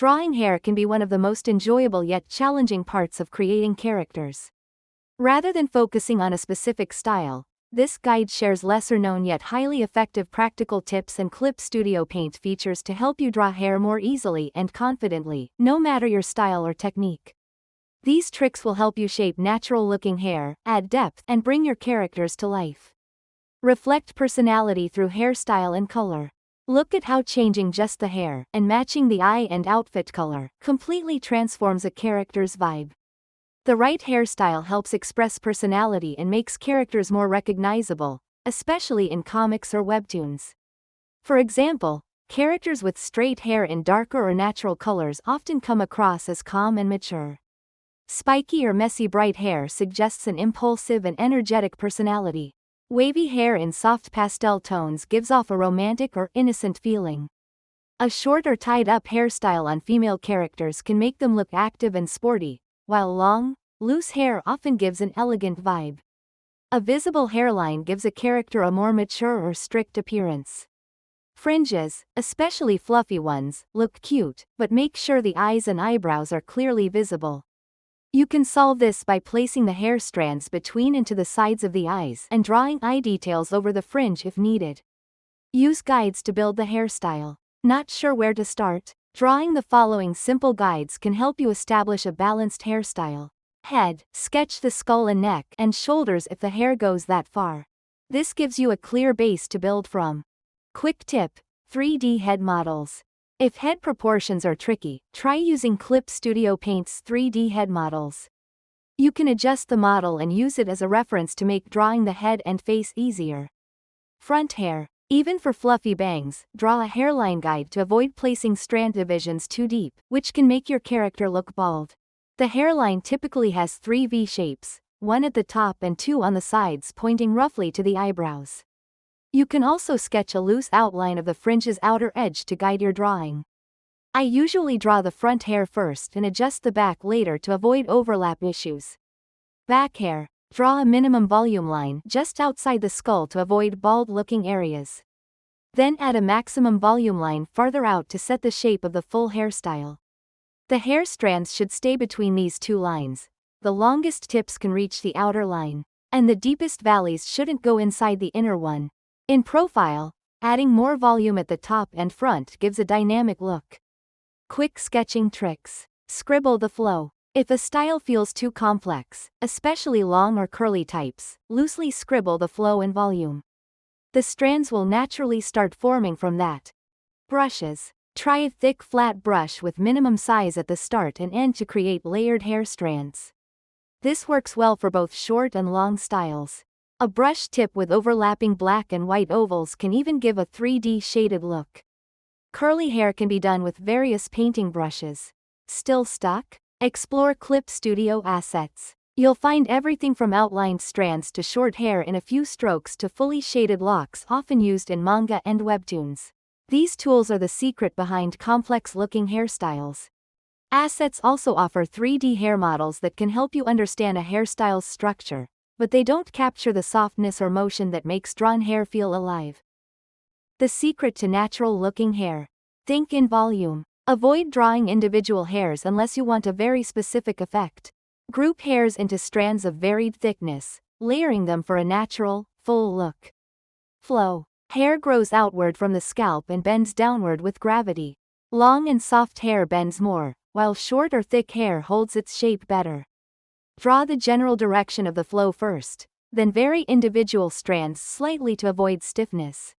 Drawing hair can be one of the most enjoyable yet challenging parts of creating characters. Rather than focusing on a specific style, this guide shares lesser-known yet highly effective practical tips and Clip Studio Paint features to help you draw hair more easily and confidently, no matter your style or technique. These tricks will help you shape natural-looking hair, add depth, and bring your characters to life. Reflect personality through hairstyle and color. Look at how changing just the hair, and matching the eye and outfit color, completely transforms a character's vibe. The right hairstyle helps express personality and makes characters more recognizable, especially in comics or webtoons. For example, characters with straight hair in darker or natural colors often come across as calm and mature. Spiky or messy bright hair suggests an impulsive and energetic personality. Wavy hair in soft pastel tones gives off a romantic or innocent feeling. A short or tied-up hairstyle on female characters can make them look active and sporty, while long, loose hair often gives an elegant vibe. A visible hairline gives a character a more mature or strict appearance. Fringes, especially fluffy ones, look cute, but make sure the eyes and eyebrows are clearly visible. You can solve this by placing the hair strands between and to the sides of the eyes and drawing eye details over the fringe if needed. Use guides to build the hairstyle. Not sure where to start? Drawing the following simple guides can help you establish a balanced hairstyle. Head, sketch the skull and neck and shoulders if the hair goes that far. This gives you a clear base to build from. Quick tip: 3D head models. If head proportions are tricky, try using Clip Studio Paint's 3D head models. You can adjust the model and use it as a reference to make drawing the head and face easier. Front hair. Even for fluffy bangs, draw a hairline guide to avoid placing strand divisions too deep, which can make your character look bald. The hairline typically has 3 V shapes, one at the top and 2 on the sides pointing roughly to the eyebrows. You can also sketch a loose outline of the fringe's outer edge to guide your drawing. I usually draw the front hair first and adjust the back later to avoid overlap issues. Back hair. Draw a minimum volume line just outside the skull to avoid bald-looking areas. Then add a maximum volume line farther out to set the shape of the full hairstyle. The hair strands should stay between these 2 lines. The longest tips can reach the outer line, and the deepest valleys shouldn't go inside the inner one. In profile, adding more volume at the top and front gives a dynamic look. Quick sketching tricks. Scribble the flow. If a style feels too complex, especially long or curly types, loosely scribble the flow and volume. The strands will naturally start forming from that. Brushes. Try a thick flat brush with minimum size at the start and end to create layered hair strands. This works well for both short and long styles. A brush tip with overlapping black and white ovals can even give a 3D shaded look. Curly hair can be done with various painting brushes. Still stuck? Explore Clip Studio Assets. You'll find everything from outlined strands to short hair in a few strokes to fully shaded locks often used in manga and webtoons. These tools are the secret behind complex-looking hairstyles. Assets also offer 3D hair models that can help you understand a hairstyle's structure, but they don't capture the softness or motion that makes drawn hair feel alive. The secret to natural-looking hair. Think in volume. Avoid drawing individual hairs unless you want a very specific effect. Group hairs into strands of varied thickness, layering them for a natural, full look. Flow. Hair grows outward from the scalp and bends downward with gravity. Long and soft hair bends more, while short or thick hair holds its shape better. Draw the general direction of the flow first, then vary individual strands slightly to avoid stiffness.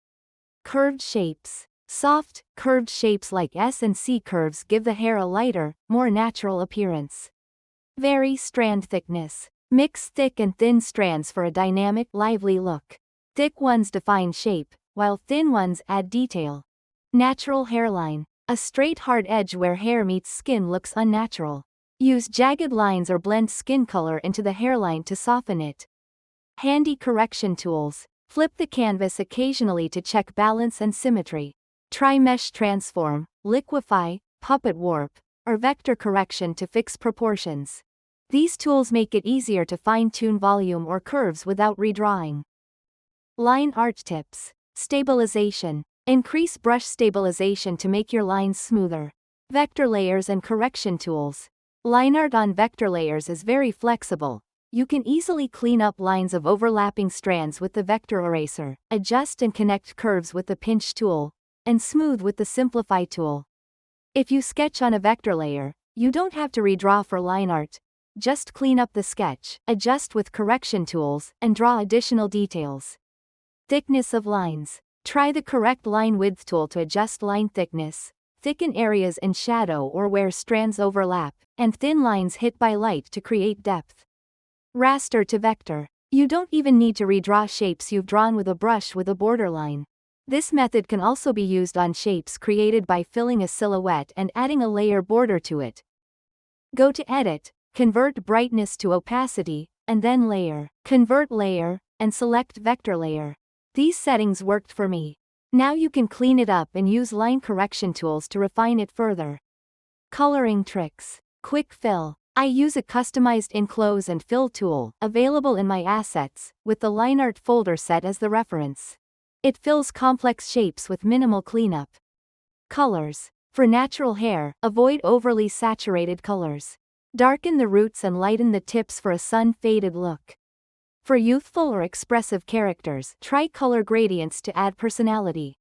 Curved shapes. Soft, curved shapes like S and C curves give the hair a lighter, more natural appearance. Vary strand thickness. Mix thick and thin strands for a dynamic, lively look. Thick ones define shape, while thin ones add detail. Natural hairline. A straight hard edge where hair meets skin looks unnatural. Use jagged lines or blend skin color into the hairline to soften it. Handy correction tools. Flip the canvas occasionally to check balance and symmetry. Try mesh transform, liquify, puppet warp, or vector correction to fix proportions. These tools make it easier to fine-tune volume or curves without redrawing. Line art tips. Stabilization. Increase brush stabilization to make your lines smoother. Vector layers and correction tools. Line art on vector layers is very flexible. You can easily clean up lines of overlapping strands with the vector eraser, adjust and connect curves with the pinch tool, and smooth with the simplify tool. If you sketch on a vector layer, you don't have to redraw for line art. Just clean up the sketch, adjust with correction tools, and draw additional details. Thickness of lines. Try the correct line width tool to adjust line thickness, thicken areas in shadow or where strands overlap, and thin lines hit by light to create depth. Raster to vector. You don't even need to redraw shapes you've drawn with a brush with a border line. This method can also be used on shapes created by filling a silhouette and adding a layer border to it. Go to Edit, convert brightness to opacity, and then Layer, convert layer, and select vector layer. These settings worked for me. Now you can clean it up and use line correction tools to refine it further. Coloring tricks. Quick fill. I use a customized enclose and fill tool, available in my assets, with the line art folder set as the reference. It fills complex shapes with minimal cleanup. Colors. For natural hair, avoid overly saturated colors. Darken the roots and lighten the tips for a sun-faded look. For youthful or expressive characters, try color gradients to add personality.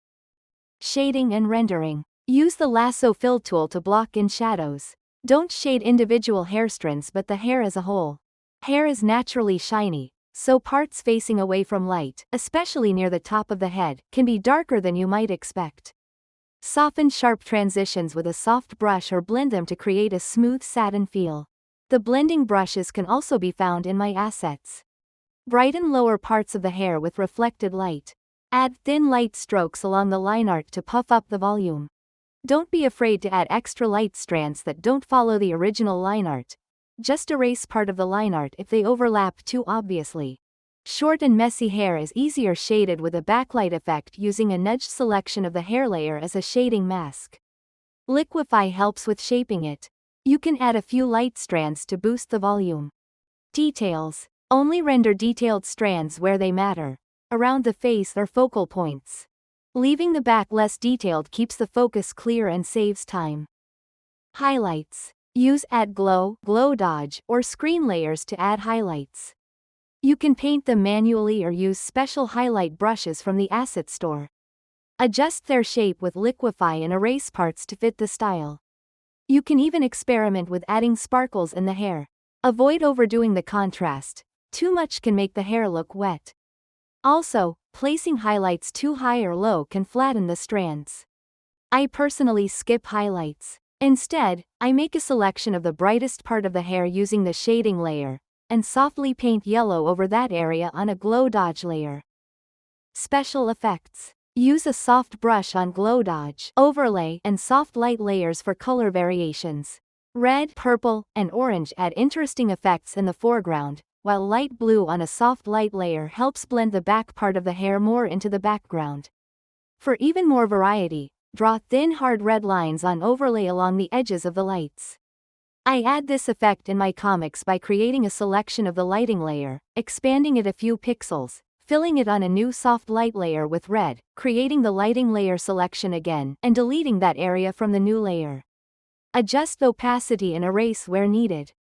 Shading and rendering. Use the lasso fill tool to block in shadows. Don't shade individual hair strands but the hair as a whole. Hair is naturally shiny, so parts facing away from light, especially near the top of the head, can be darker than you might expect. Soften sharp transitions with a soft brush or blend them to create a smooth satin feel. The blending brushes can also be found in my assets. Brighten lower parts of the hair with reflected light. Add thin light strokes along the line art to puff up the volume. Don't be afraid to add extra light strands that don't follow the original line art. Just erase part of the line art if they overlap too obviously. Short and messy hair is easier shaded with a backlight effect using a nudged selection of the hair layer as a shading mask. Liquify helps with shaping it. You can add a few light strands to boost the volume. Details. Only render detailed strands where they matter, around the face or focal points. Leaving the back less detailed keeps the focus clear and saves time. Highlights. Use Add Glow, Glow Dodge, or Screen layers to add highlights. You can paint them manually or use special highlight brushes from the asset store. Adjust their shape with Liquify and erase parts to fit the style. You can even experiment with adding sparkles in the hair. Avoid overdoing the contrast. Too much can make the hair look wet. Also, placing highlights too high or low can flatten the strands. I personally skip highlights. Instead, I make a selection of the brightest part of the hair using the shading layer, and softly paint yellow over that area on a Glow Dodge layer. Special effects. Use a soft brush on Glow Dodge, overlay, and soft light layers for color variations. Red, purple, and orange add interesting effects in the foreground, while light blue on a soft light layer helps blend the back part of the hair more into the background. For even more variety, draw thin hard red lines on overlay along the edges of the lights. I add this effect in my comics by creating a selection of the lighting layer, expanding it a few pixels, filling it on a new soft light layer with red, creating the lighting layer selection again, and deleting that area from the new layer. Adjust the opacity and erase where needed.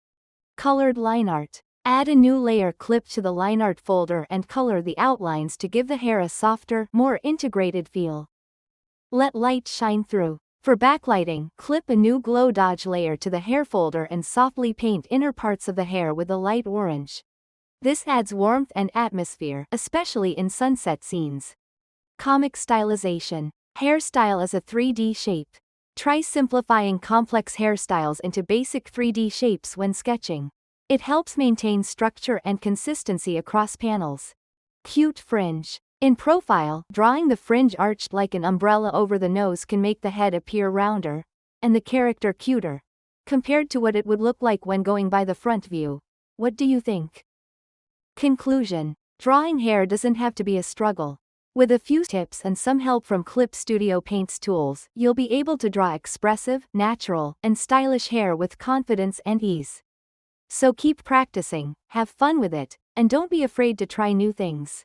Colored line art. Add a new layer clip to the line art folder and color the outlines to give the hair a softer, more integrated feel. Let light shine through. For backlighting, clip a new Glow Dodge layer to the hair folder and softly paint inner parts of the hair with a light orange. This adds warmth and atmosphere, especially in sunset scenes. Comic stylization. Hairstyle is a 3D shape. Try simplifying complex hairstyles into basic 3D shapes when sketching. It helps maintain structure and consistency across panels. Cute fringe. In profile, drawing the fringe arched like an umbrella over the nose can make the head appear rounder, and the character cuter, compared to what it would look like when going by the front view. What do you think? Conclusion. Drawing hair doesn't have to be a struggle. With a few tips and some help from Clip Studio Paint's tools, you'll be able to draw expressive, natural, and stylish hair with confidence and ease. So keep practicing, have fun with it, and don't be afraid to try new things.